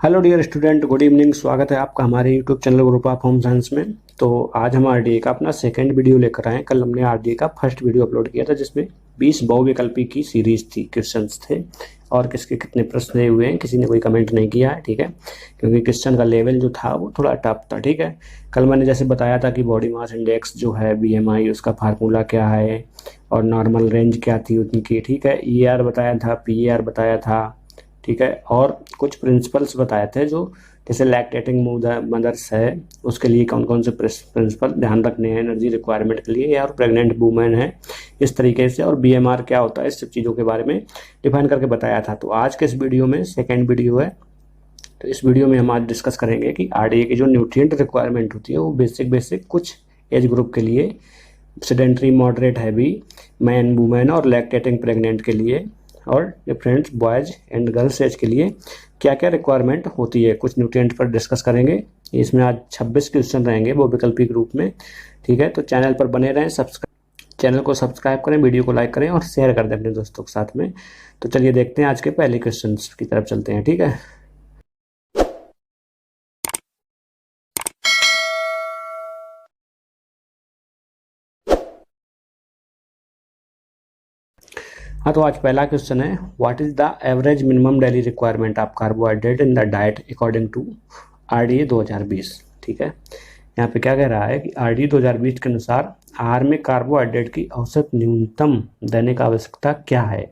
Hello dear student, good evening. स्वागत है आपका हमारे YouTube channel group of home science में। तो आज हम आरडीए का अपना सेकंड वीडियो लेकर आए हैं। कल हमने आरडीए का फर्स्ट वीडियो अपलोड किया था जिसमें 20 बहुविकल्पी की सीरीज थी, क्वेश्चंस थे और किसके कितने प्रश्न दिए हुए हैं किसी ने कोई कमेंट नहीं किया है, ठीक है, क्योंकि क्वेश्चन का लेवल जो था वो थोड़ा टफ था, ठीक है। कल मैंने जैसे बताया था कि बॉडी मास इंडेक्स जो है बीएमआई, उसका फार्मूला क्या है और नॉर्मल रेंज क्या थी उनकी, ठीक है। ईआर बताया था, पीआर बताया था, ठीक है, और कुछ प्रिंसिपल्स बताए थे जो जैसे लैक्टेटिंग मदर्स है उसके लिए कौन कौन से प्रिंसिपल ध्यान रखने हैं एनर्जी रिक्वायरमेंट के लिए, और प्रेग्नेंट वुमेन है इस तरीके से, और बीएमआर क्या होता है, इस सब चीज़ों के बारे में डिफाइन करके बताया था। तो आज के इस वीडियो में सेकेंड वीडियो है। तो इस वीडियो में हम आज डिस्कस करेंगे कि आरडीए की जो न्यूट्रिएंट रिक्वायरमेंट होती है वो बेसिक कुछ एज ग्रुप के लिए, sedentary, moderate, heavy, man, women और लैक्टेटिंग प्रेग्नेंट के लिए, और different boys and girls age के लिए क्या क्या रिक्वायरमेंट होती है, कुछ न्यूट्रिएंट पर डिस्कस करेंगे। इसमें आज 26 क्वेश्चन रहेंगे वो विकल्पिक रूप में, ठीक है। तो चैनल पर बने रहें, चैनल को सब्सक्राइब करें, वीडियो को लाइक करें और शेयर कर दें अपने दोस्तों के साथ में। तो चलिए देखते हैं आज के पहले क्वेश्चन की तरफ चलते हैं, ठीक है। हाँ, तो आज पहला क्वेश्चन है, what is the average minimum daily requirement of carbohydrate in the diet according to RDA 2020, ठीक है। यहाँ पे क्या कह रहा है कि आरडीए 2020 के अनुसार आहार में कार्बोहाइड्रेट की औसत न्यूनतम दैनिक आवश्यकता क्या है,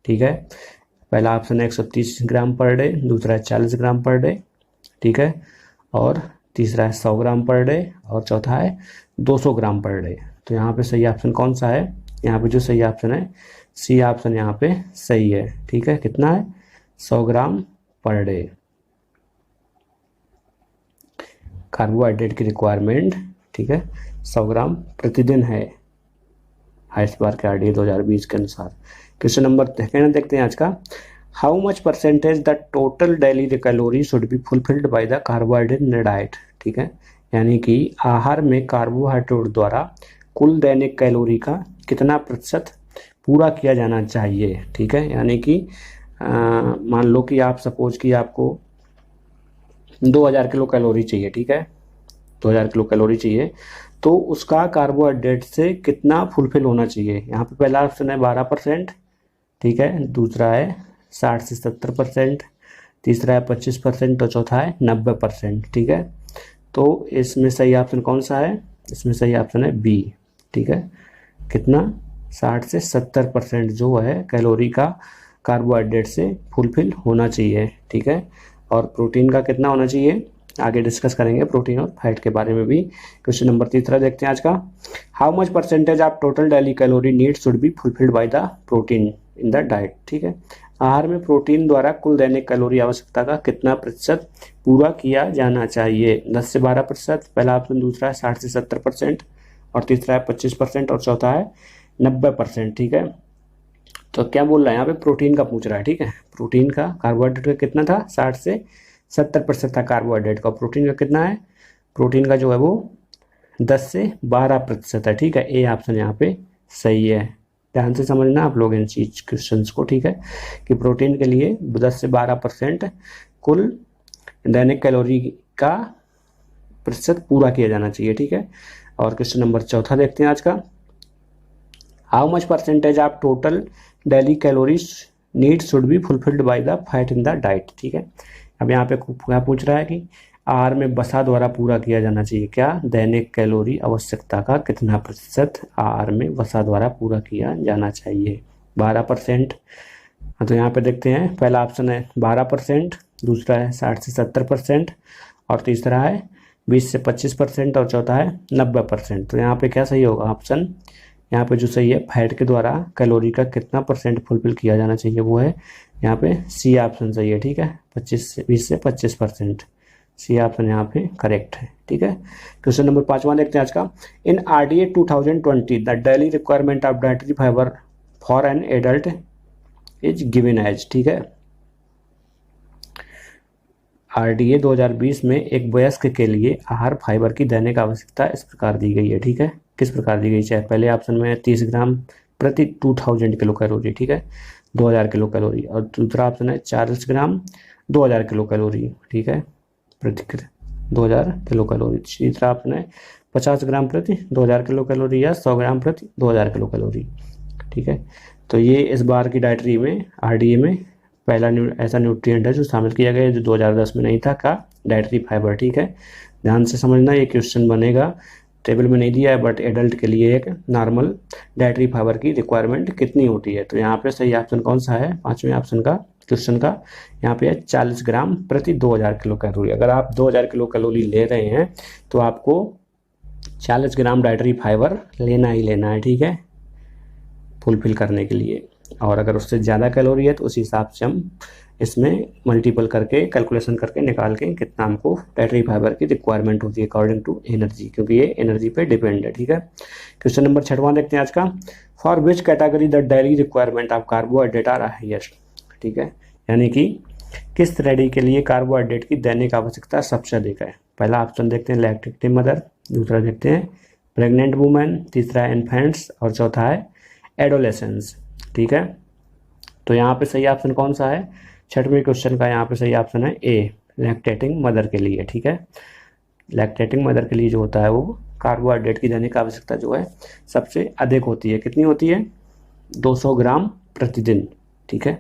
ठीक है। पहला ऑप्शन है 130 ग्राम पर डे, दूसरा है 40 ग्राम पर डे, ठीक है, और तीसरा है 100 ग्राम पर डे, और चौथा है 200 ग्राम पर डे। तो यहाँ पे सही ऑप्शन कौन सा है? यहाँ पे जो सही ऑप्शन है सी ऑप्शन यहाँ पे सही है, ठीक है। कितना है? 100 ग्राम पर डे कार्बोहाइड्रेट की रिक्वायरमेंट, ठीक है, 100 ग्राम प्रतिदिन है हाइस्ट बार के आरडीए 2020 के अनुसार। क्वेश्चन नंबर कहना देखते हैं आज का, how much percentage the total daily calorie should be fulfilled by the carbohydrate in the diet, ठीक है। यानी कि आहार में कार्बोहाइड्रेट द्वारा कुल दैनिक कैलोरी का कितना प्रतिशत पूरा किया जाना चाहिए, ठीक है। यानी कि मान लो कि आप सपोज कि आपको 2000 किलो कैलोरी चाहिए, ठीक है, 2000 किलो कैलोरी चाहिए, तो उसका कार्बोहाइड्रेट से कितना फुलफिल होना चाहिए। यहाँ पे पहला ऑप्शन है 12%, ठीक है, दूसरा है 60 से 70%, तीसरा है 25% और चौथा है 90%, ठीक है। तो इसमें सही ऑप्शन कौन सा है? इसमें सही ऑप्शन है बी, ठीक है। कितना? 60 से 70% जो है कैलोरी का कार्बोहाइड्रेट से फुलफिल होना चाहिए, ठीक है। और प्रोटीन का कितना होना चाहिए आगे डिस्कस करेंगे, प्रोटीन और फैट के बारे में भी। क्वेश्चन नंबर तीसरा देखते हैं आज का, how much percentage of total daily calorie need should be fulfilled by the protein in the diet, ठीक है। आहार में प्रोटीन द्वारा कुल दैनिक कैलोरी आवश्यकता का कितना प्रतिशत पूरा किया जाना चाहिए? 10 से 12%, पहला ऑप्शन, दूसरा है 60 से 70%, और तीसरा है 25%, और चौथा है 90%, ठीक है। तो क्या बोल रहा है यहाँ पे? प्रोटीन का पूछ रहा है, ठीक है। प्रोटीन का कार्बोहाइड्रेट का कितना था? 60 से 70% था कार्बोहाइड्रेट का। प्रोटीन का कितना है? प्रोटीन का जो है वो 10 से 12% है, ठीक है। ए ऑप्शन यहाँ पे सही है। ध्यान से समझना आप लोग इन चीज क्वेश्चन को, ठीक है, कि प्रोटीन के लिए 10 से 12% कुल दैनिक कैलोरी का प्रतिशत पूरा किया जाना चाहिए, ठीक है। और क्वेश्चन नंबर चौथा देखते हैं आज का, how much percentage of total daily calories need should be fulfilled by the fat in the diet, ठीक है। अब यहाँ पे क्या पूछ रहा है कि आहार में वसा द्वारा पूरा किया जाना चाहिए क्या? दैनिक कैलोरी आवश्यकता का कितना प्रतिशत आहार में वसा द्वारा पूरा किया जाना चाहिए? 12%। तो यहाँ पे देखते हैं, पहला ऑप्शन है 12%, दूसरा है 60 से 70%, और तीसरा है 20 से 25%, और चौथा है 90%। तो यहाँ पे क्या सही होगा ऑप्शन? यहाँ पे जो सही है, फैट के द्वारा कैलोरी का कितना परसेंट फुलफिल किया जाना चाहिए, वो है यहाँ पे सी ऑप्शन सही है, ठीक है। 20 से 25%, सी ऑप्शन यहाँ पे करेक्ट है, ठीक है। क्वेश्चन नंबर 5वां देखते हैं आज का, in RDA 2020 the daily requirement of dietary fibre for an adult is given as, ठीक है। आरडीए 2020 में एक वयस्क के लिए आहार फाइबर की दैनिक आवश्यकता इस प्रकार दी गई है, ठीक है। किस प्रकार दी गई है? पहले ऑप्शन में 30 ग्राम प्रति 2000 किलो कैलोरी, ठीक है, 2000 किलो कैलोरी, और दूसरा ऑप्शन है 40 ग्राम 2000 किलो कैलोरी, ठीक है, प्रति 2000 किलो कैलोरी। तीसरा ऑप्शन है 50 ग्राम प्रति 2000 किलो कैलोरी या 100 ग्राम प्रति 2000 किलो कैलोरी, ठीक है। तो ये इस बार की डाइटरी में आरडीए में पहला ऐसा न्यूट्रिएंट है जो शामिल किया गया है जो 2010 में नहीं था, का डाइटरी फाइबर, ठीक है। ध्यान से समझना, ये क्वेश्चन बनेगा, टेबल में नहीं दिया है बट एडल्ट के लिए एक नॉर्मल डाइटरी फाइबर की रिक्वायरमेंट कितनी होती है। तो यहाँ पे सही ऑप्शन कौन सा है, पांचवें ऑप्शन का क्वेश्चन का यहाँ पे है 40 ग्राम प्रति 2000 किलो कैलोरी। अगर आप 2000 किलो कैलोरी ले रहे हैं तो आपको 40 ग्राम डाइटरी फाइबर लेना ही लेना है, ठीक है, फुलफिल करने के लिए। और अगर उससे ज़्यादा कैलोरी है तो उस हिसाब से हम इसमें मल्टीपल करके कैलकुलेशन करके निकाल के कितना हमको डाइटरी फाइबर की रिक्वायरमेंट होती है अकॉर्डिंग टू एनर्जी, क्योंकि ये एनर्जी पे डिपेंड है, ठीक है। क्वेश्चन नंबर 6वां देखते हैं आज का, for which category the daily requirement of carbohydrate are highest, ठीक है, यानी कि किस श्रेणी के लिए कार्बोहाइड्रेट की दैनिक आवश्यकता सबसे अधिक है। पहला ऑप्शन देखते हैं लैक्टेटिंग मदर, दूसरा देखते हैं प्रेग्नेंट वुमेन, तीसरा है इन्फेंट्स और चौथा है एडोलेसेंस, ठीक है। तो यहाँ पे सही ऑप्शन कौन सा है, 6वें क्वेश्चन का यहाँ पे सही ऑप्शन है ए, लैक्टेटिंग मदर के लिए, ठीक है। लैक्टेटिंग मदर के लिए जो होता है वो कार्बोहाइड्रेट की दैनिक आवश्यकता जो है सबसे अधिक होती है। कितनी होती है, 200 ग्राम प्रतिदिन, ठीक है,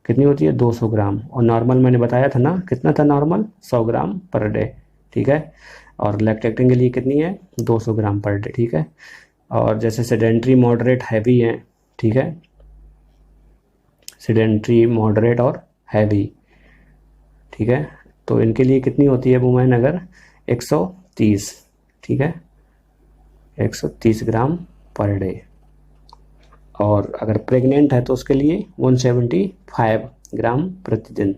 कितनी होती है 200 ग्राम। और नॉर्मल मैंने बताया था ना, कितना था नॉर्मल, 100 ग्राम पर डे, ठीक है। और लैक्टेटिंग के लिए कितनी है, 200 ग्राम पर डे, ठीक है। और जैसे सेडेंट्री मॉडरेट हैवी है, ठीक है, सेडेंट्री मॉडरेट और हैवी, ठीक है, तो इनके लिए कितनी होती है वुमेन, अगर 130, ठीक है, 130 ग्राम पर डे। और अगर प्रेग्नेंट है तो उसके लिए 175 ग्राम प्रतिदिन,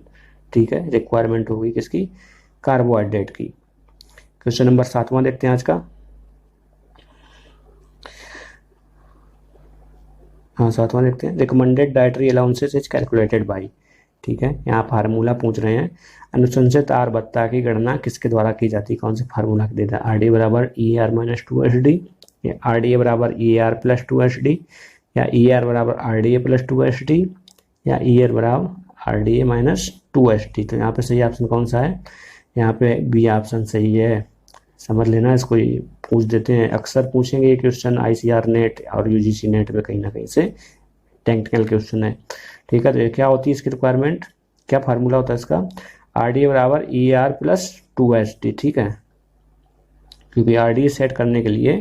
ठीक है, रिक्वायरमेंट होगी किसकी, कार्बोहाइड्रेट की। क्वेश्चन नंबर 7वां देखते हैं आज का, हाँ 7वां देखते हैं, recommended dietary allowances is calculated by, ठीक है, यहाँ फार्मूला पूछ रहे हैं, अनुशंसित आहार भत्ता की गणना किसके द्वारा की जाती है, कौन से फार्मूला के देता है, आर डी बराबर ई आर माइनस 2 या आर डी ए बराबर ई आर प्लस 2 या ई आर बराबर आर डी ए प्लस 2 या ई आर बराबर आर डी ए माइनस 2 तो यहाँ पे सही ऑप्शन कौन सा है, यहाँ पे बी ऑप्शन सही है। समझ लेना, इसको पूछ देते हैं, अक्सर पूछेंगे ये क्वेश्चन आईसीआर नेट और यूजीसी नेट में कहीं ना कहीं से टेक्निकल क्वेश्चन है, ठीक है। तो ये क्या होती है इसकी रिक्वायरमेंट, क्या फार्मूला होता है इसका, आर डी ए बराबर ई आर प्लस 2 ठीक है, क्योंकि आर डी सेट करने के लिए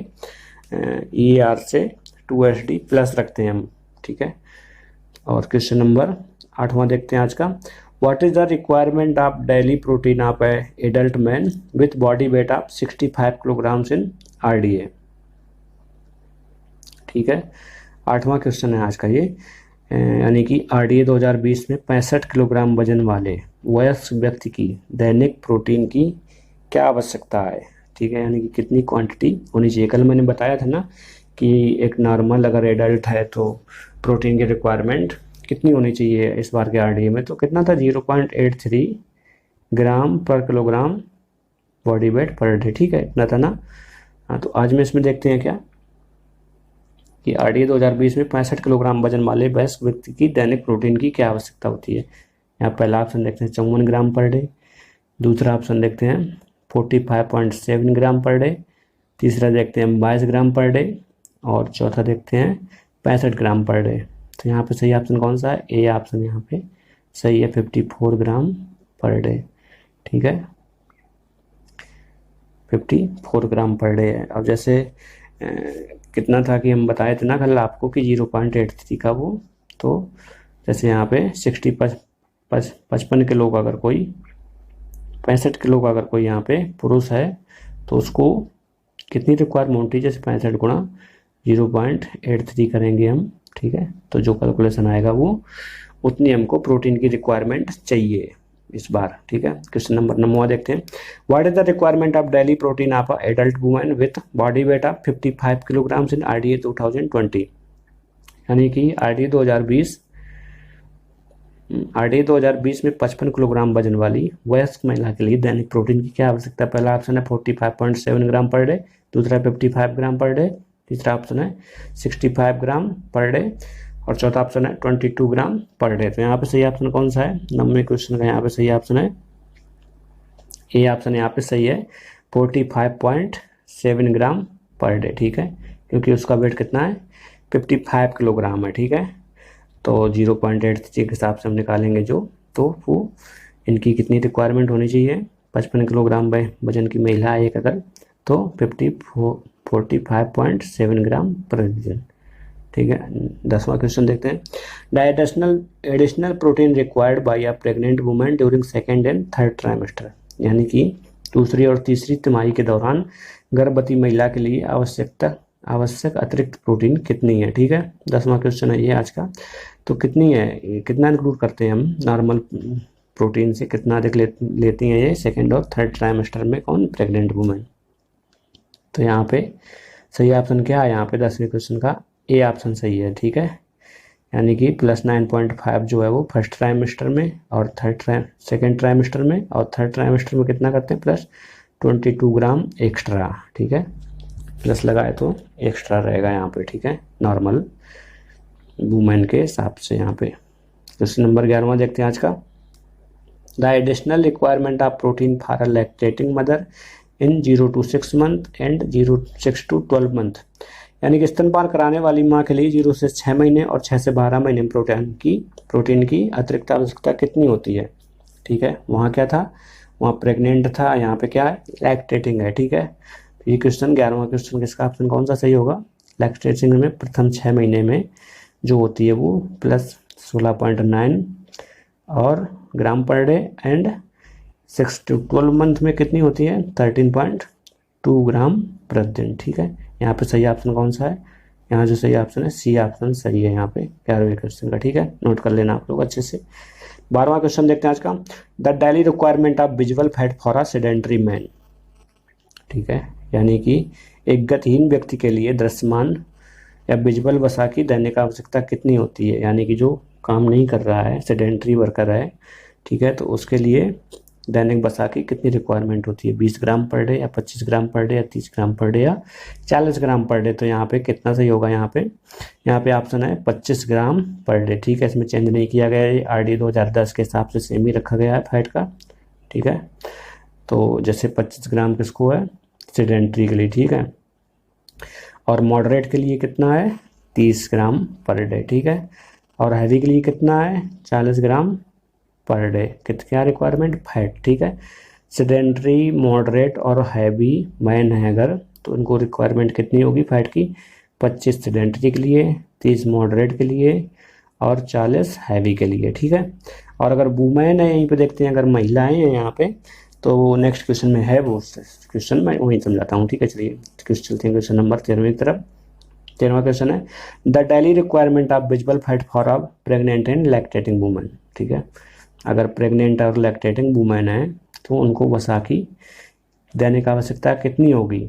ई आर से 2 प्लस रखते हैं हम, ठीक है। और क्वेश्चन नंबर 8वां देखते हैं आज का, what is the requirement of daily protein of A adult man with body weight of 65 kilograms in RDA, ठीक है। 8वां क्वेश्चन है आज का ये, यानी कि आरडीए 2020 में 65 किलोग्राम वजन वाले वयस्क व्यक्ति की दैनिक प्रोटीन की क्या आवश्यकता है, ठीक है, यानी कि कितनी क्वांटिटी होनी चाहिए। कल मैंने बताया था ना कि एक नॉर्मल अगर एडल्ट है तो प्रोटीन की रिक्वायरमेंट कितनी होनी चाहिए इस बार के आरडीए में, तो कितना था 0.83 ग्राम पर kilogram body weight per day, ठीक है, इतना था ना। हाँ, तो आज में इसमें देखते हैं क्या कि आरडीए 2020 में 65 किलोग्राम वजन वाले वयस्क व्यक्ति की दैनिक प्रोटीन की क्या आवश्यकता होती है। यहाँ पहला ऑप्शन देखते हैं 54 ग्राम पर डे, दूसरा ऑप्शन देखते हैं 45.7 ग्राम पर डे, तीसरा देखते हैं 22 ग्राम पर डे और चौथा देखते हैं 65 ग्राम पर डे। तो यहाँ पे सही ऑप्शन कौन सा है, ए ऑप्शन यहाँ पे सही है, 54 ग्राम पर डे, ठीक है, 54 ग्राम पर डे है। अब जैसे कितना था कि हम बताए थे ना कल आपको कि 0.83 का वो, तो जैसे यहाँ पे 55 किलो का अगर कोई 65 किलो का अगर कोई यहाँ पे पुरुष है तो उसको कितनी रिक्वायरमेंट होती है, जैसे 65 गुणा 0.83 करेंगे हम, ठीक है, तो जो कैलकुलेशन आएगा वो उतनी हमको प्रोटीन की रिक्वायरमेंट चाहिए इस बार, ठीक है। क्वेश्चन नंबर 9 देखते हैं, what is the requirement of daily protein of adult women with body weight of 55 kilograms in RDA 2020, यानी कि आरडीए 2020 में 55 किलोग्राम वजन वाली वयस्क महिला के लिए दैनिक प्रोटीन की क्या आवश्यकता है। पहला ऑप्शन है 45.7 ग्राम पर डे, दूसरा 55 ग्राम पर डे, तीसरा ऑप्शन है 65 ग्राम पर डे और चौथा ऑप्शन है 22 ग्राम पर डे। तो यहाँ पे सही ऑप्शन कौन सा है? 90 क्वेश्चन का यहाँ पे सही ऑप्शन है ए ऑप्शन यहाँ पे सही है, 45.7 ग्राम पर डे। ठीक है, क्योंकि उसका वेट कितना है? 55 किलोग्राम है। ठीक है, तो 0.8 के हिसाब से हम निकालेंगे जो, तो वो इनकी कितनी रिक्वायरमेंट होनी चाहिए? 55 किलोग्राम वजन की महिला है एक अगर, तो 45.7 ग्राम प्रतिदिन। ठीक है, 10वां क्वेश्चन देखते हैं। Additional protein required by a pregnant women during second and third trimester, यानी कि दूसरी और तीसरी तिमाही के दौरान गर्भवती महिला के लिए आवश्यक अतिरिक्त प्रोटीन कितनी है? ठीक है, 10वां क्वेश्चन है ये आज का। तो कितनी है, कितना इंक्लूड करते हैं हम नॉर्मल प्रोटीन से, कितना अधिक लेती हैं ये सेकेंड और थर्ड ट्राइमेस्टर में कौन? Pregnant women. तो यहाँ पे सही ऑप्शन क्या है? यहाँ पे 10वें क्वेश्चन का ए ऑप्शन सही है। ठीक है, यानी कि +9.5 जो है वो फर्स्ट ट्राइमेस्टर में और सेकेंड ट्राइमेस्टर में, और थर्ड ट्राइमेस्टर में कितना करते हैं? +22 ग्राम एक्स्ट्रा। ठीक है, प्लस लगाए तो एक्स्ट्रा रहेगा यहाँ पे। ठीक है, नॉर्मल वुमेन के हिसाब से यहाँ पे। क्वेश्चन नंबर 11वां देखते हैं आज का। The additional requirement of protein for a lactating mother in 0 to 6 month and 6 to 12 month, यानी कि स्तनपान कराने वाली माँ के लिए 0 से 6 महीने और 6 से 12 महीने में प्रोटीन की अतिरिक्त आवश्यकता कितनी होती है? ठीक है, वहाँ क्या था? वहाँ प्रेग्नेंट था, यहाँ पे क्या है? लैक्टेटिंग है। ठीक है, तो ये क्वेश्चन 11वां क्वेश्चन किसका ऑप्शन कौन सा सही होगा? लैक्टेटिंग में प्रथम 6 महीने में जो होती है वो +16.9 और ग्राम per day, and 6 to 12 month में कितनी होती है? 13.2 ग्राम प्रतिदिन। ठीक है, यहाँ पे सही ऑप्शन कौन सा है? यहाँ जो सही ऑप्शन है सी ऑप्शन सही है यहाँ पे 11वें क्वेश्चन का। ठीक है, नोट कर लेना आप लोग अच्छे से। 12वां क्वेश्चन देखते हैं आज का। The daily requirement of visual fat for a sedentary man. ठीक है, यानी कि एक गतिहीन व्यक्ति के लिए दृश्यमान या विजुअल वसा की दैनिक आवश्यकता कितनी होती है? यानी कि जो काम नहीं कर रहा है, सेडेंटरी वर्कर है, ठीक है, तो उसके लिए दैनिक वसा की कितनी रिक्वायरमेंट होती है? 20 ग्राम पर डे या 25 ग्राम पर डे या 30 ग्राम पर डे या 40 ग्राम पर डे? तो यहाँ पे कितना सही होगा? यहाँ पे ऑप्शन है 25 ग्राम पर डे। ठीक है, इसमें चेंज नहीं किया गया है, RD 2010 के हिसाब से सेम ही रखा गया है फैट का। ठीक है, तो जैसे 25 ग्राम किसको है? सेडेंटरी के लिए। ठीक है, और मॉडरेट के लिए कितना है? 30 ग्राम पर डे। ठीक है, और हैवी के लिए कितना है? 40 ग्राम पर डे। क्या रिक्वायरमेंट? फैट। ठीक है, सेडेंटरी, मॉडरेट और हैवी मैन है अगर, तो उनको रिक्वायरमेंट कितनी होगी फैट की? 25 सेडेंटरी के लिए, 30 मॉडरेट के लिए और 40 हैवी के लिए। ठीक है, और अगर वुमेन है, यहीं पे देखते हैं अगर महिलाएं हैं यहाँ पे, तो नेक्स्ट क्वेश्चन में है वो क्वेश्चन मैं वहीं समझाता हूँ। ठीक है, चलिए चलते हैं क्वेश्चन नंबर 13 की तरफ। 13वां क्वेश्चन है the daily requirement of visual fat for a pregnant and lactating women. ठीक है, अगर प्रेग्नेंट और लैक्टेटिंग वुमेन है तो उनको वसा की दैनिक आवश्यकता कितनी होगी?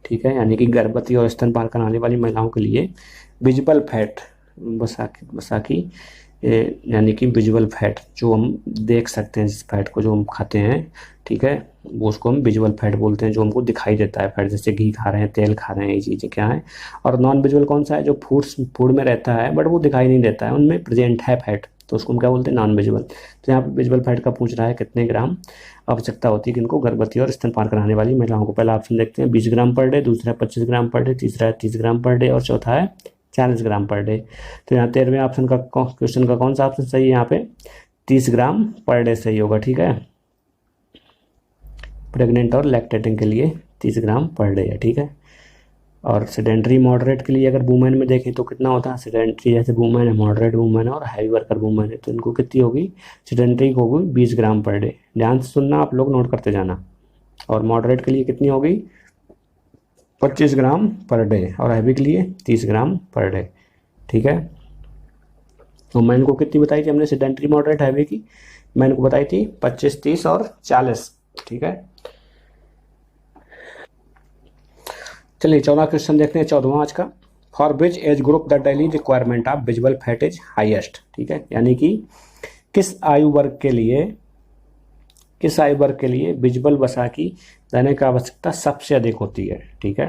ठीक है, यानी कि गर्भवती और स्तनपान कराने वाली महिलाओं के लिए विजुअल फैट वसा की यानी कि विजुअल फैट जो हम देख सकते हैं, जिस फैट को जो हम खाते हैं, ठीक है, वो उसको हम विजुअल फैट बोलते हैं, जो हमको दिखाई देता है फैट, जैसे घी खा रहे हैं, तेल खा रहे हैं, ये चीज़ें क्या है। और नॉन विजुअल कौन सा है? जो फूड में रहता है बट वो दिखाई नहीं देता है, उनमें प्रेजेंट है फैट, तो उसको हम क्या बोलते हैं? Non visual. तो यहाँ पर विजुअल फैट का पूछ रहा है कितने ग्राम आवश्यकता होती है किनको? गर्भवती और स्तनपान कराने वाली महिलाओं को। पहला ऑप्शन देखते हैं 20 ग्राम पर डे, दूसरा 25 ग्राम पर डे, तीसरा 30 ग्राम पर डे और चौथा है 40 ग्राम पर डे। तो यहाँ 13वें ऑप्शन का क्वेश्चन का कौन सा ऑप्शन सही है? यहाँ पे 30 ग्राम पर डे सही होगा। ठीक है, प्रेग्नेंट और लैक्टेटिंग के लिए 30 ग्राम पर डे है। ठीक है, और सेडेंटरी मॉडरेट के लिए अगर वुमेन में देखें तो कितना होता है? सेडेंटरी जैसे वुमेन है, मॉडरेट वुमेन है और हैवी वर्कर वुमेन है, तो इनको कितनी होगी? सेडेंटरी को होगी 20 ग्राम पर डे। ध्यान से सुनना, आप लोग नोट करते जाना। और मॉडरेट के लिए कितनी होगी? 25 ग्राम पर डे और हैवी के लिए 30 ग्राम पर डे। ठीक है, तो मैं इनको कितनी बताई थी हमने सेडेंटरी मॉडरेट हैवी की? मैं इनको बताई थी 25, 30 और 40। ठीक है, चलिए 14वां क्वेश्चन देखते हैं, 14वां आज का। For which age group the daily requirement of visual fat is highest. ठीक है, यानी कि किस आयु वर्ग के लिए विजुअल वसा की दैनिक आवश्यकता सबसे अधिक होती है। ठीक है,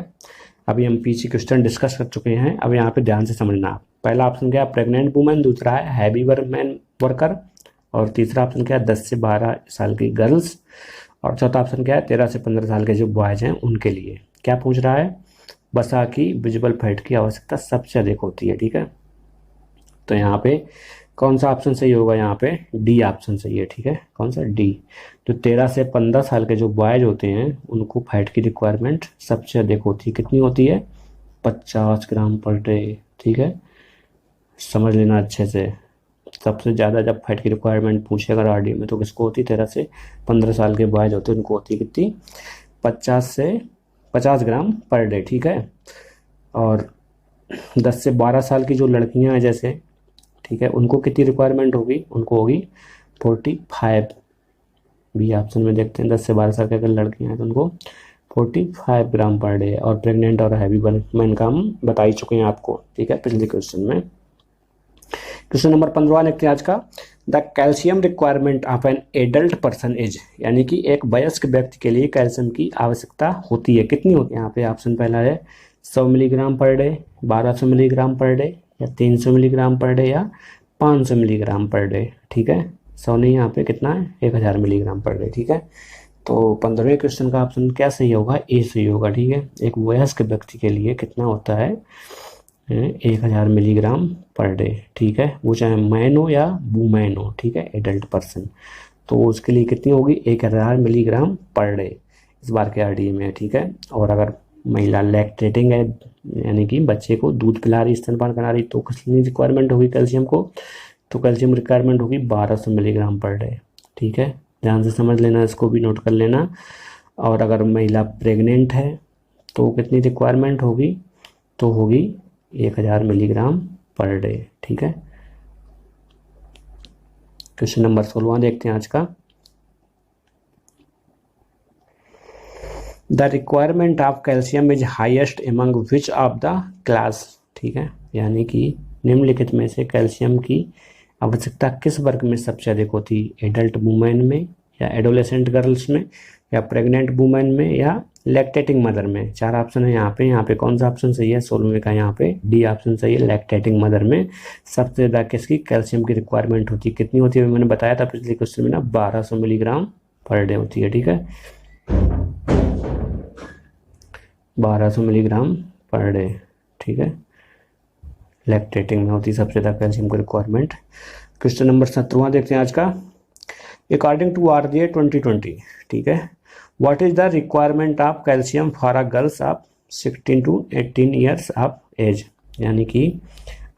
अभी हम पीछे क्वेश्चन डिस्कस कर चुके हैं, अब यहाँ पे ध्यान से समझना। पहला ऑप्शन क्या है, प्रेग्नेंट वुमेन, दूसरा है हैवी मैन वर्कर, और तीसरा ऑप्शन क्या है 10 से 12 साल की गर्ल्स, और चौथा ऑप्शन क्या है 13 से 15 साल के जो बॉयज हैं उनके लिए। क्या पूछ रहा है, वसा की विजिबल फैट की आवश्यकता सबसे अधिक होती है। ठीक है, तो यहाँ पे कौन सा ऑप्शन सही होगा, यहाँ पे डी ऑप्शन सही है। ठीक है, कौन सा, डी। जो 13 से 15 साल के जो बॉयज होते हैं उनको फैट की रिक्वायरमेंट सबसे अधिक होती है। कितनी होती है, 50 ग्राम पर डे। ठीक है, समझ लेना अच्छे से। सबसे ज़्यादा जब फैट की रिक्वायरमेंट पूछेगा आरडी में तो किसको होती है, 13 से 15 साल के बॉयज होते हैं उनको होती है कितनी, 50 ग्राम पर डे। ठीक है, और 10 से 12 साल की जो लड़कियां हैं जैसे, ठीक है, उनको कितनी रिक्वायरमेंट होगी, उनको होगी 45। बी ऑप्शन में देखते हैं, 10 से 12 साल की अगर लड़कियां हैं तो उनको 45 ग्राम पर डे। और प्रेग्नेंट और हैवी मैन का हम बता ही चुके हैं आपको। ठीक है, पिछले क्वेश्चन में। क्वेश्चन नंबर 15 लिखते हैं आज का, the calcium requirement of an adult person is, यानी कि एक वयस्क व्यक्ति के लिए कैल्शियम की आवश्यकता होती है, कितनी होती है। यहाँ पे ऑप्शन पहला है 100 milligram per day, 1200 milligram per day, या 300 मिलीग्राम पर डे, या 500 मिलीग्राम पर डे। ठीक है, 100 नहीं, यहाँ पे कितना है 1000 मिलीग्राम पर डे। ठीक है, तो 15वें क्वेश्चन का ऑप्शन क्या सही होगा, ए सही होगा। ठीक है, एक वयस्क व्यक्ति के लिए कितना होता है, 1000 मिलीग्राम पर डे। ठीक है, वो चाहे मैन हो या वुमेन हो, ठीक है, एडल्ट पर्सन, तो उसके लिए कितनी होगी, 1000 मिलीग्राम पर डे इस बार के आरडीए में। ठीक है, और अगर महिला लैक्टेटिंग है, यानी कि बच्चे को दूध पिला रही, स्तनपान करा रही, तो कितनी रिक्वायरमेंट होगी कैल्शियम को, तो कैल्शियम रिक्वायरमेंट होगी 1200 मिलीग्राम पर डे। ठीक है, ध्यान से समझ लेना, इसको भी नोट कर लेना। और अगर महिला प्रेग्नेंट है तो कितनी रिक्वायरमेंट होगी, तो होगी 1000 मिलीग्राम पर डे। ठीक है, क्वेश्चन नंबर 16 देखते हैं आज का, the requirement of calcium is highest among which of the class. ठीक है, यानी कि निम्नलिखित में से कैल्शियम की आवश्यकता किस वर्ग में सबसे अधिक होती है, एडल्ट वुमेन में, या एडोलेसेंट गर्ल्स में, या प्रेग्नेंट वुमेन में, या लैक्टेटिंग मदर में। 4 ऑप्शन है यहाँ पे कौन सा ऑप्शन सही है, 16वें का यहाँ पे डी ऑप्शन सही है, लैक्टेटिंग मदर में सबसे ज़्यादा किसकी कैल्शियम की रिक्वायरमेंट होती है। कितनी होती है, मैंने बताया था पिछले क्वेश्चन में ना, 1200 मिलीग्राम पर डे होती है। ठीक है, 1200 मिलीग्राम पर डे। ठीक है, लैक्टेटिंग में होती है सबसे ज़्यादा कैल्शियम की रिक्वायरमेंट। क्वेश्चन नंबर 17 देखते हैं आज का, अकॉर्डिंग टू आरडीए 2020, ठीक है, what is the requirement of calcium for a girls of 16 to 18 years of age, यानी कि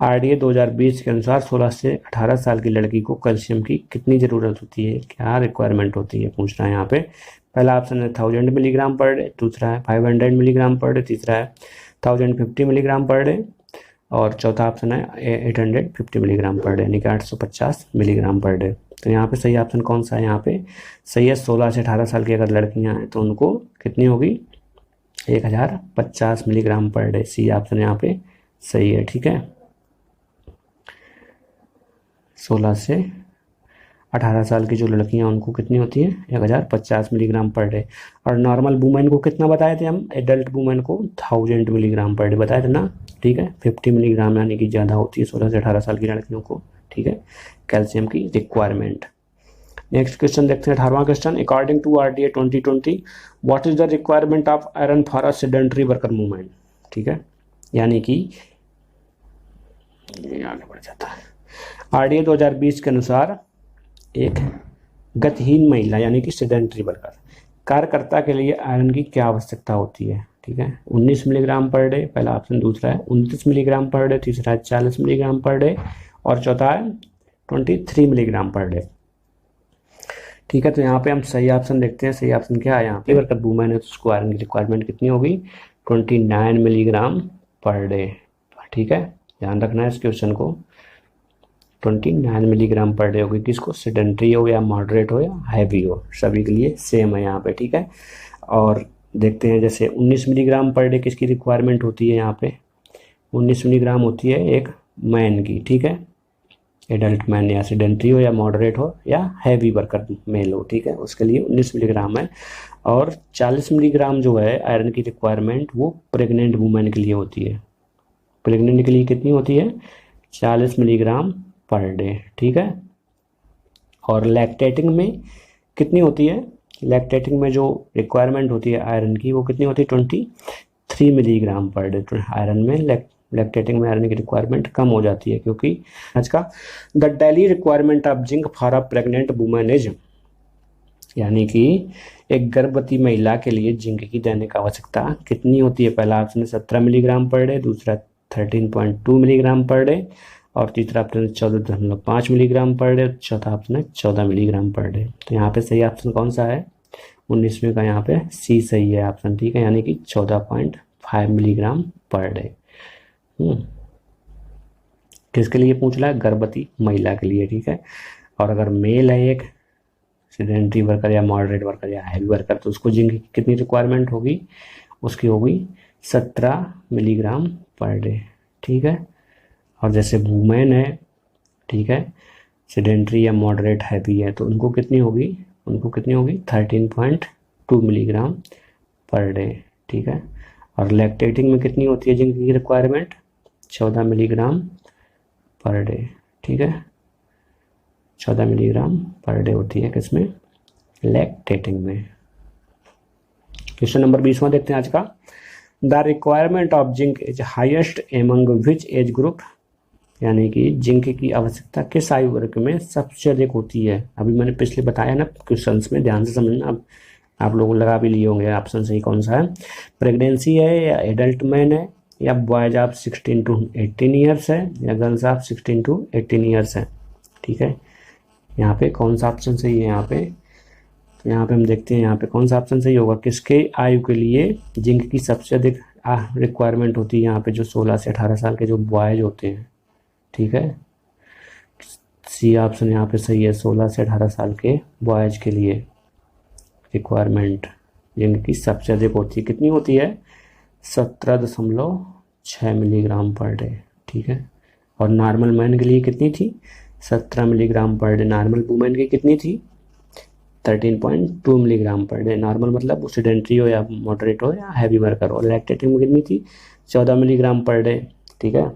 आरडीए 2020 के अनुसार 16 से 18 साल की लड़की को कैल्शियम की कितनी ज़रूरत होती है, क्या रिक्वायरमेंट होती है, पूछ रहा है यहाँ पे। पहला ऑप्शन है 1000 मिलीग्राम पर डे, दूसरा है 500 मिलीग्राम पर डे, तीसरा है 1050 मिलीग्राम पर डे, और चौथा ऑप्शन है 850 मिलीग्राम पर डे, यानी कि 850 मिलीग्राम पर डे। तो यहाँ पे सही ऑप्शन कौन सा है, यहाँ पे सही है 16 से 18 साल की अगर लड़कियां हैं तो उनको कितनी होगी, 1050 milligram per day. C option यहाँ पे सही है। ठीक है, 16 से 18 साल की जो लड़कियां उनको कितनी होती है, 1050 मिलीग्राम पर डे। और नॉर्मल वुमेन को कितना बताए थे हम, एडल्ट वुमेन को 1000 मिलीग्राम पर डे बताए थे ना। ठीक है, 50 मिलीग्राम यानी कि ज़्यादा होती है 16 से 18 साल की लड़कियों को। ठीक है, कैल्शियम की रिक्वायरमेंट। नेक्स्ट क्वेश्चन देखते हैं, 18वां question, according to RDA 2020 what is the requirement of iron for a sedentary worker movement. ठीक है, यानी कि आगे बढ़ जाता है, आरडीए 2020 के अनुसार एक गतिहीन महिला यानी कि सेडेंटरी वर्कर कार्यकर्ता के लिए आयरन की क्या आवश्यकता होती है। ठीक है, 19 मिलीग्राम पर डे पहला ऑप्शन, दूसरा है 29 मिलीग्राम पर डे, तीसरा है 40 मिलीग्राम पर डे, और चौथा है 23 मिलीग्राम पर डे। ठीक है, तो यहाँ पे हम सही ऑप्शन देखते हैं। सही ऑप्शन क्या है यहाँ पे, वर्कर वुमेन है तो उसको आयरन की रिक्वायरमेंट कितनी होगी, 29 मिलीग्राम पर डे। ठीक है, ध्यान रखना है इस क्वेश्चन को, 29 मिलीग्राम पर डे होगी। किसको, सेडेंटरी हो या मॉडरेट हो या हैवी हो, सभी के लिए सेम है यहाँ पे। ठीक है, और देखते हैं जैसे 19 मिलीग्राम पर डे किसकी रिक्वायरमेंट होती है, यहाँ पे 19 मिलीग्राम होती है एक मैन की। ठीक है, एडल्ट मैन या सेडेंट्री हो या मॉडरेट हो या हैवी वर्कर मेल हो, ठीक है, उसके लिए 19 मिलीग्राम है। और 40 मिलीग्राम जो है आयरन की रिक्वायरमेंट वो प्रेग्नेंट वुमेन के लिए होती है। प्रेग्नेंट के लिए कितनी होती है? 40 मिलीग्राम पर डे, ठीक है। और लैक्टेटिंग में कितनी होती है? लैक्टेटिंग में जो रिक्वायरमेंट होती है आयरन की वो कितनी होती है? 23 मिलीग्राम पर डे। तो आयरन में लैक्टेटिंग में आयरन की रिक्वायरमेंट कम हो जाती है, क्योंकि आज का the daily requirement of zinc for a pregnant women is, यानी कि एक गर्भवती महिला के लिए जिंक की दैनिक आवश्यकता कितनी होती है? पहला ऑप्शन है 17 मिलीग्राम पर डे, दूसरा 13.2 मिलीग्राम पर डे, और तीसरा ऑप्शन है 14.5 मिलीग्राम पर डे, चौथा ऑप्शन है 14 मिलीग्राम पर डे। तो यहाँ पे सही ऑप्शन कौन सा है? 19वें का यहाँ पे सी सही है ऑप्शन, ठीक है, यानी कि 14.5 मिलीग्राम पर डे। किसके लिए पूछ रहा है? गर्भवती महिला के लिए, ठीक है। और अगर मेल है एक सेडेंट्री वर्कर या मॉडरेट वर्कर या हैवी वर्कर, तो उसको जिंक की कितनी रिक्वायरमेंट होगी? उसकी होगी 17 मिलीग्राम पर डे, ठीक है। और जैसे वुमेन है, ठीक है, सेडेंट्री या मॉडरेट हैवी है, तो उनको कितनी होगी? उनको कितनी होगी? 13.2 मिलीग्राम पर डे, ठीक है। और लैक्टेटिंग में कितनी होती है जिंक की रिक्वायरमेंट? 14 मिलीग्राम पर डे, ठीक है, 14 मिलीग्राम पर डे होती है किसमें? लैक्टेटिंग में। क्वेश्चन नंबर 20वां देखते हैं आज का। The requirement of zinc is highest among which age group, यानी कि जिंक की आवश्यकता किस आयु वर्ग में सबसे अधिक होती है? अभी मैंने पिछले बताया ना क्वेश्चंस में, ध्यान से समझना। अब आप लोग लगा भी लिए होंगे ऑप्शन सही कौन सा है। प्रेगनेंसी है या एडल्ट मैन है या बॉयज ऑफ 16 to 18 ईयर्स है या गर्ल्स ऑफ 16 to 18 ईयर्स है, ठीक है। यहाँ पे कौन सा ऑप्शन सही है? यहाँ पे तो यहाँ पे हम देखते हैं यहाँ पे कौन सा ऑप्शन सही होगा। किसके आयु के लिए जिंक की सबसे अधिक रिक्वायरमेंट होती है? यहाँ पे जो 16 से 18 साल के जो बॉयज होते हैं, ठीक है, सी ऑप्शन यहाँ पे सही है। 16 से 18 साल के बॉयज के लिए रिक्वायरमेंट जिंक की सबसे अधिक होती है। कितनी होती है? 17.6 मिलीग्राम पर डे, ठीक है। और नॉर्मल मैन के लिए कितनी थी? 17 milligram per day. Normal women की कितनी थी? 13.2 मिलीग्राम पर डे। नॉर्मल मतलब सेडेंट्री हो या मॉडरेट हो या हैवी वर्कर हो। लैक्टेटिंग में कितनी थी? 14 मिलीग्राम पर डे, ठीक है।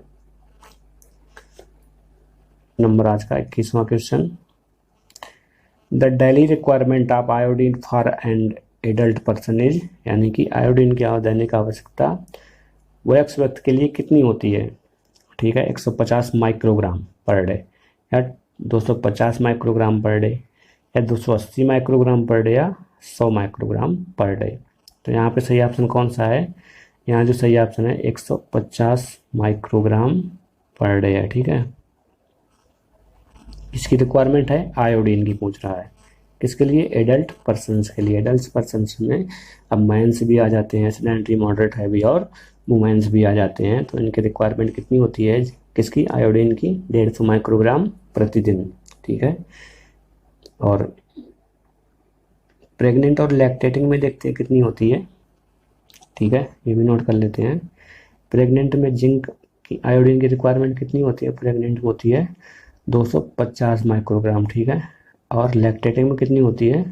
नंबर आज का 21वां question. The daily requirement of iodine for and adult person is, यानी कि आयोडीन की दैनिक आवश्यकता वयस्क व्यक्ति के लिए कितनी होती है? ठीक है, 150 माइक्रोग्राम पर डे या 250 माइक्रोग्राम पर डे या 280 माइक्रोग्राम पर डे या 100 माइक्रोग्राम पर डे। तो यहाँ पे सही ऑप्शन कौन सा है? यहाँ जो सही ऑप्शन है 150 माइक्रोग्राम पर डे है, ठीक है। इसकी रिक्वायरमेंट है आयोडीन की, पूछ रहा है किसके लिए? एडल्ट पर्सन्स के लिए। एडल्ट पर्सन्स में अब मैंस भी आ जाते हैं, सेडेंट्री, मॉडरेट, हैवी और वुमेन्स भी आ जाते हैं। तो इनकी रिक्वायरमेंट कितनी होती है किसकी? आयोडीन की 150 माइक्रोग्राम प्रतिदिन, ठीक है। और प्रेग्नेंट और लैक्टेटिंग में देखते हैं कितनी होती है, ठीक है, ये भी नोट कर लेते हैं। प्रेग्नेंट में जिंक की आयोडीन की रिक्वायरमेंट कितनी होती है? प्रेग्नेंट में होती है 250 माइक्रोग्राम, ठीक है। और लैक्टेटिंग में कितनी होती है?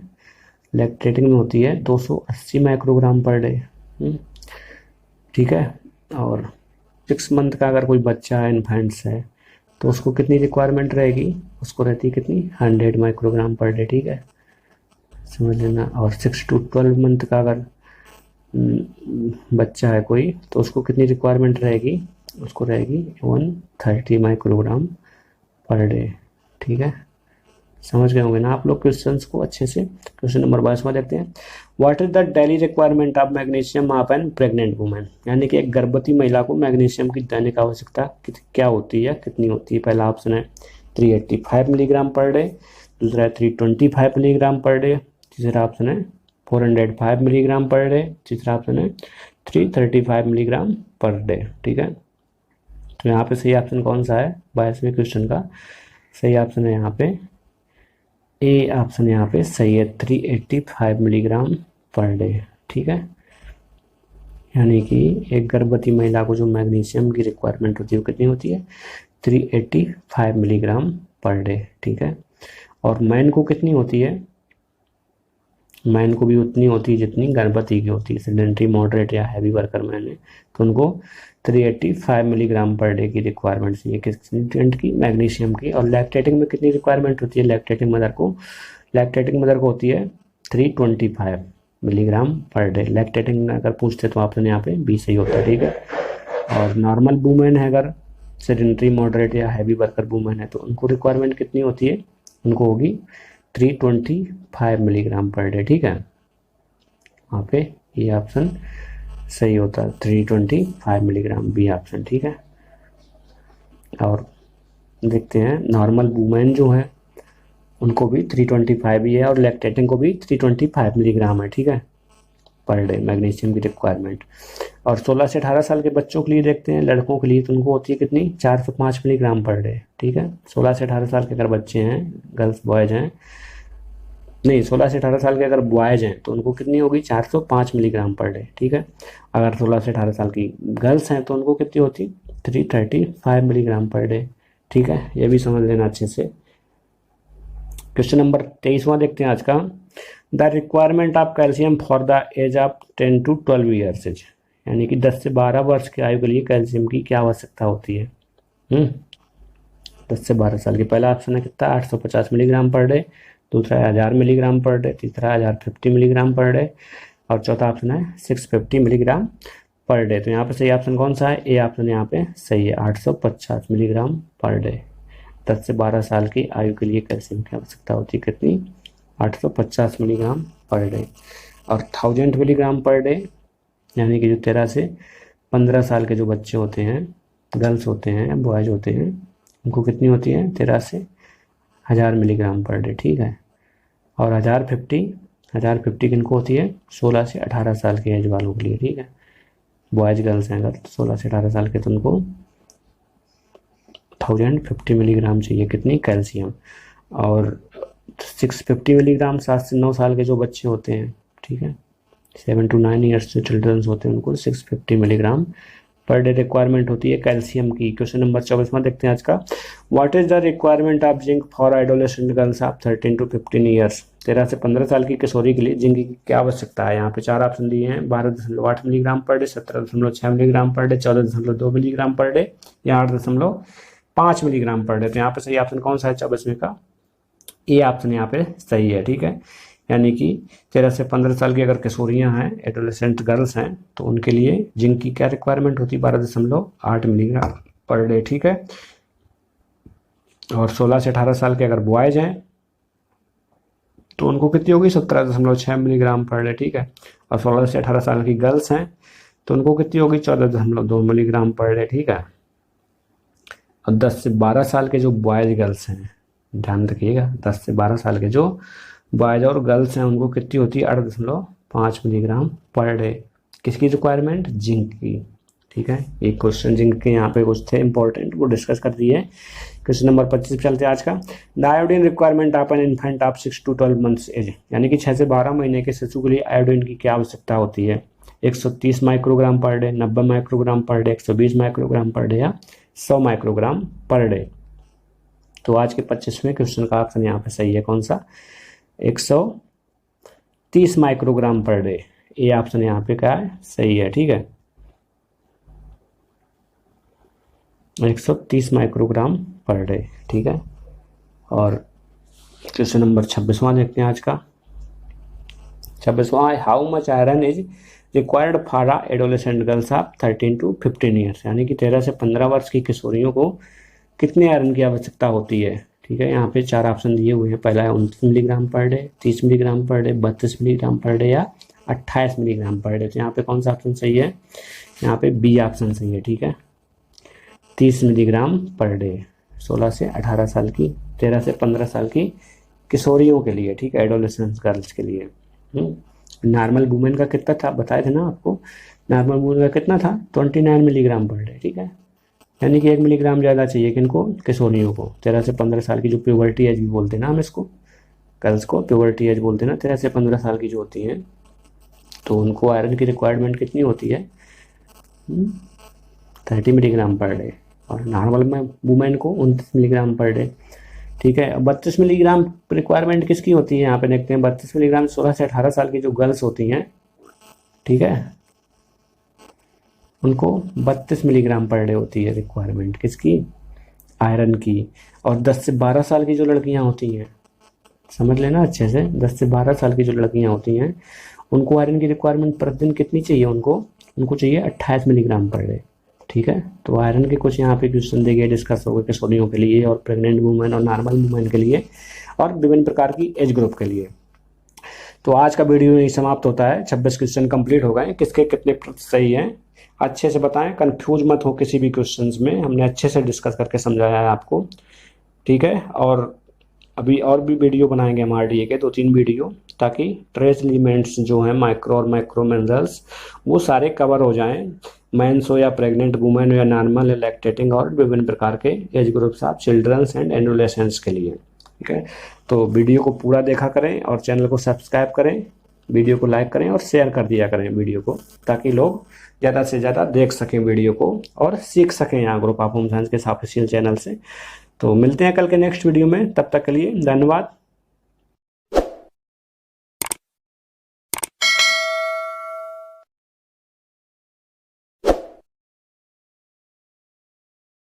लैक्टेटिंग में होती है 280 माइक्रोग्राम पर डे, ठीक है। और 6 मंथ का अगर कोई बच्चा है, इन्फेंट्स है, तो उसको कितनी रिक्वायरमेंट रहेगी? उसको रहती है कितनी? 100 माइक्रोग्राम पर डे, ठीक है, समझ लेना। और 6 to 12 मंथ का अगर बच्चा है कोई, तो उसको कितनी रिक्वायरमेंट रहेगी? उसको रहेगी 130 माइक्रोग्राम पर डे, ठीक है। समझ गए होंगे ना आप लोग क्वेश्चंस को अच्छे से। क्वेश्चन नंबर 22 देखते हैं। What is the daily requirement of magnesium of an pregnant women, यानी कि एक गर्भवती महिला को मैग्नीशियम की दैनिक आवश्यकता क्या होती है, कितनी होती है? पहला ऑप्शन है 385 मिलीग्राम पर डे, दूसरा है 325 मिलीग्राम पर डे, तीसरा ऑप्शन है 405 मिलीग्राम पर डे, तीसरा ऑप्शन है 335 मिलीग्राम पर डे, ठीक है। तो यहाँ पे सही ऑप्शन कौन सा है? 22वें क्वेश्चन का सही ऑप्शन है यहाँ पे ए ऑप्शन, यहाँ पे सही है 385 मिलीग्राम पर डे, ठीक है। यानी कि एक गर्भवती महिला को जो मैग्नीशियम की रिक्वायरमेंट होती है वो कितनी होती है? 385 मिलीग्राम पर डे, ठीक है। और मैन को कितनी होती है, मैन को भी उतनी होती है जितनी गर्भवती की होती है। सेडेंटरी, मॉडरेट या हैवी वर्कर मैन है तो उनको 385 मिलीग्राम पर डे की रिक्वायरमेंट चाहिए, किस न्यूट्रिएंट की, मैग्नीशियम की। और लैक्टेटिंग में कितनी रिक्वायरमेंट होती है, लैक्टेटिंग मदर को होती है 325 मिलीग्राम पर डे। लैक्टेटिंग अगर पूछते तो ऑप्शन यहाँ पे बी सही होता है, ठीक है। और नॉर्मल वूमेन है, अगर सेडेंटरी, मॉडरेट या हैवी वर्कर वूमेन है तो उनको रिक्वायरमेंट कितनी होती है, उनको होगी 325 मिलीग्राम पर डे, ठीक है। वहाँ पे ये ऑप्शन सही होता है, 325 मिलीग्राम, बी ऑप्शन, ठीक है। और देखते हैं नॉर्मल वूमेन जो है उनको भी 325 ही है और लैक्टेटिंग को भी 325 मिलीग्राम है, ठीक है, पर डे मैग्नीशियम की रिक्वायरमेंट। और 16 से 18 साल के बच्चों के लिए देखते हैं, लड़कों के लिए तो उनको होती है कितनी, 405 मिलीग्राम पर डे, ठीक है। 16 से 18 साल के अगर बच्चे हैं, गर्ल्स बॉयज हैं, नहीं 16 से 18 साल के अगर बॉयज हैं तो उनको कितनी होगी, 405 मिलीग्राम पर डे, ठीक है। अगर 16 से 18 साल की गर्ल्स हैं तो उनको कितनी होती, 335 मिलीग्राम पर डे, ठीक है। ये भी समझ लेना अच्छे से। क्वेश्चन नंबर 23वां देखते हैं आज का। The requirement of calcium for the age of 10 to 12 years age, यानी कि 10 से 12 वर्ष की आयु के लिए कैल्शियम की क्या आवश्यकता होती है। 10 से 12 साल की, पहला ऑप्शन है कितना, 850 मिलीग्राम पर डे, दूसरा है 1000 मिलीग्राम पर डे, तीसरा 1050 मिलीग्राम पर डे, और चौथा ऑप्शन है 650 मिलीग्राम पर डे। तो यहाँ पे सही ऑप्शन कौन सा है, ए ऑप्शन यहाँ पे सही है, 850 मिलीग्राम पर डे। 10 से 12 साल की आयु के लिए कैल्शियम की आवश्यकता होती है कितनी, 850 मिलीग्राम पर डे। और 1000 मिलीग्राम पर डे, यानी कि जो 13 से 15 साल के जो बच्चे होते हैं, गर्ल्स होते हैं, बॉयज होते हैं, उनको कितनी होती है, 13 से 1000 मिलीग्राम पर डे, ठीक है। और 1050 किनको होती है, 16 से 18 साल के एज वालों के लिए, ठीक है। बॉयज गर्ल्स हैं अगर 16 से 18 साल के तो उनको 1050 मिलीग्राम चाहिए कितनी, कैल्शियम। और 650 मिलीग्राम 7 से 9 साल के जो बच्चे होते हैं, ठीक है, 7 to 9 ईयर्स जो चिल्ड्रंस होते हैं उनको 650 मिलीग्राम पर डे रिक्वायरमेंट होती है कैल्शियम की। क्वेश्चन नंबर 24वां देखते हैं आज का। What is the requirement of zinc for adolescent girls of 13 to 15 years, 13 से 15 साल की किशोरी के लिए जिंक की क्या आवश्यकता है। यहाँ पे 4 ऑप्शन दिए हैं, 12.8 milligram per day, 17.6 milligram per day, 14.2 milligram per day, या 8.5 मिलीग्राम पर डे। तो यहाँ पे सही ऑप्शन कौन सा है 24वें का, ए ऑप्शन यहाँ पे सही है, ठीक है। यानी कि 13 से 15 साल की अगर किशोरियां हैं, एडोलेसेंट गर्ल्स हैं, तो उनके लिए जिंक की क्या रिक्वायरमेंट होती है, 12.8 मिलीग्राम पर डे, ठीक है। और 16 से 18 साल के अगर बॉयज हैं तो उनको कितनी होगी, 17.6 मिलीग्राम पर डे, ठीक है। और 16 से 18 साल की गर्ल्स हैं तो उनको कितनी होगी, 14.2 मिलीग्राम पर डे, ठीक है। और 10 से 12 साल के जो बॉयज गर्ल्स हैं, ध्यान रखिएगा, 10 से 12 साल के जो बॉयज और गर्ल्स हैं उनको कितनी होती है, 8.5 मिलीग्राम पर डे। किसकी रिक्वायरमेंट, जिंक की, ठीक है। एक क्वेश्चन जिंक के यहाँ पे कुछ थे इंपॉर्टेंट, वो डिस्कस कर दिए। क्वेश्चन नंबर 25 पे चलते हैं आज का। The iodine requirement of an infant of 6 to 12 months age, यानी कि 6 से 12 महीने के शिशु के लिए आयोडीन की क्या आवश्यकता होती है। 130 microgram per day, 90 microgram per day, 120 microgram per day, या 100 माइक्रोग्राम पर डे। तो आज के 25वें क्वेश्चन का ऑप्शन यहाँ पे सही है कौन सा, 130 माइक्रोग्राम पर डे, ये ऑप्शन यहाँ पे क्या है, सही है, ठीक है। 130 माइक्रोग्राम पर डे, ठीक है। और क्वेश्चन नंबर 26वां देखते हैं आज का। 26वां है, how much iron is required for adolescent girls of 13 to 15 years, यानी कि 13 से 15 वर्ष की किशोरियों को कितने आयरन की आवश्यकता होती है, ठीक है। यहाँ पे 4 ऑप्शन दिए हुए हैं, पहला है 29 milligram per day, 30 milligram per day, 32 milligram per day, या 28 मिलीग्राम पर डे। तो यहाँ पे कौन सा ऑप्शन सही है, यहाँ पे बी ऑप्शन सही है, ठीक है, 30 मिलीग्राम पर डे, 16 से 18 साल की, 13 से 15 साल की किशोरियों के लिए, ठीक है, एडोलेसेंट गर्ल्स के लिए। नॉर्मल वुमेन का कितना था बताए थे ना आपको, नॉर्मल वुमेन का कितना था, 29 मिलीग्राम पर डे, ठीक है। यानी कि 1 मिलीग्राम ज़्यादा चाहिए किनको, किशोरियों को। 13 से 15 साल की जो प्यूबर्टी एज भी बोलते हैं ना हम इसको, गर्ल्स को प्यूबर्टी एज बोलते हैं ना, 13 से 15 साल की जो होती हैं, तो उनको आयरन की रिक्वायरमेंट कितनी होती है, 30 मिलीग्राम पर डे। और नॉर्मल में वुमेन को 29 मिलीग्राम पर डे, ठीक है। 32 मिलीग्राम रिक्वायरमेंट किसकी होती है यहाँ पे देखते हैं। 32 मिलीग्राम 16 से 18 साल की जो गर्ल्स होती हैं, ठीक है, उनको 32 मिलीग्राम पर डे होती है रिक्वायरमेंट किसकी, आयरन की। और 10 से 12 साल की जो लड़कियां होती हैं, समझ लेना अच्छे से, 10 से 12 साल की जो लड़कियां होती हैं उनको आयरन की रिक्वायरमेंट प्रतिदिन कितनी चाहिए, उनको चाहिए 28 मिलीग्राम पर डे, ठीक है। तो आयरन के कुछ यहाँ पे क्वेश्चन देंगे, डिस्कस होगा किशोरियों के लिए और प्रेग्नेंट वुमेन और नॉर्मल वुमेन के लिए और विभिन्न प्रकार की एज ग्रुप के लिए। तो आज का वीडियो यही समाप्त होता है। 26 क्वेश्चन कंप्लीट हो गए, किसके कितने सही हैं अच्छे से बताएं, कंफ्यूज मत हो किसी भी क्वेश्चंस में, हमने अच्छे से डिस्कस करके समझाया है आपको, ठीक है। और अभी और भी वीडियो बनाएंगे हम RDA के 2-3 वीडियो, ताकि ट्रेस एलिमेंट्स जो हैं माइक्रो और माइक्रो मिनरल्स वो सारे कवर हो जाएं, मेंस हो या प्रेग्नेंट वुमेन हो या नॉर्मल या लैक्टेटिंग और विभिन्न प्रकार के age groups of children's and adolescents के लिए, ठीक है। तो वीडियो को पूरा देखा करें और चैनल को सब्सक्राइब करें, वीडियो को लाइक करें और शेयर कर दिया करें वीडियो को, ताकि लोग ज़्यादा से ज़्यादा देख सकें वीडियो को और सीख सकें यहाँ ग्रुप ऑफ होम साइंस के ऑफिशियल चैनल से। तो मिलते हैं कल के नेक्स्ट वीडियो में, तब तक के लिए धन्यवाद।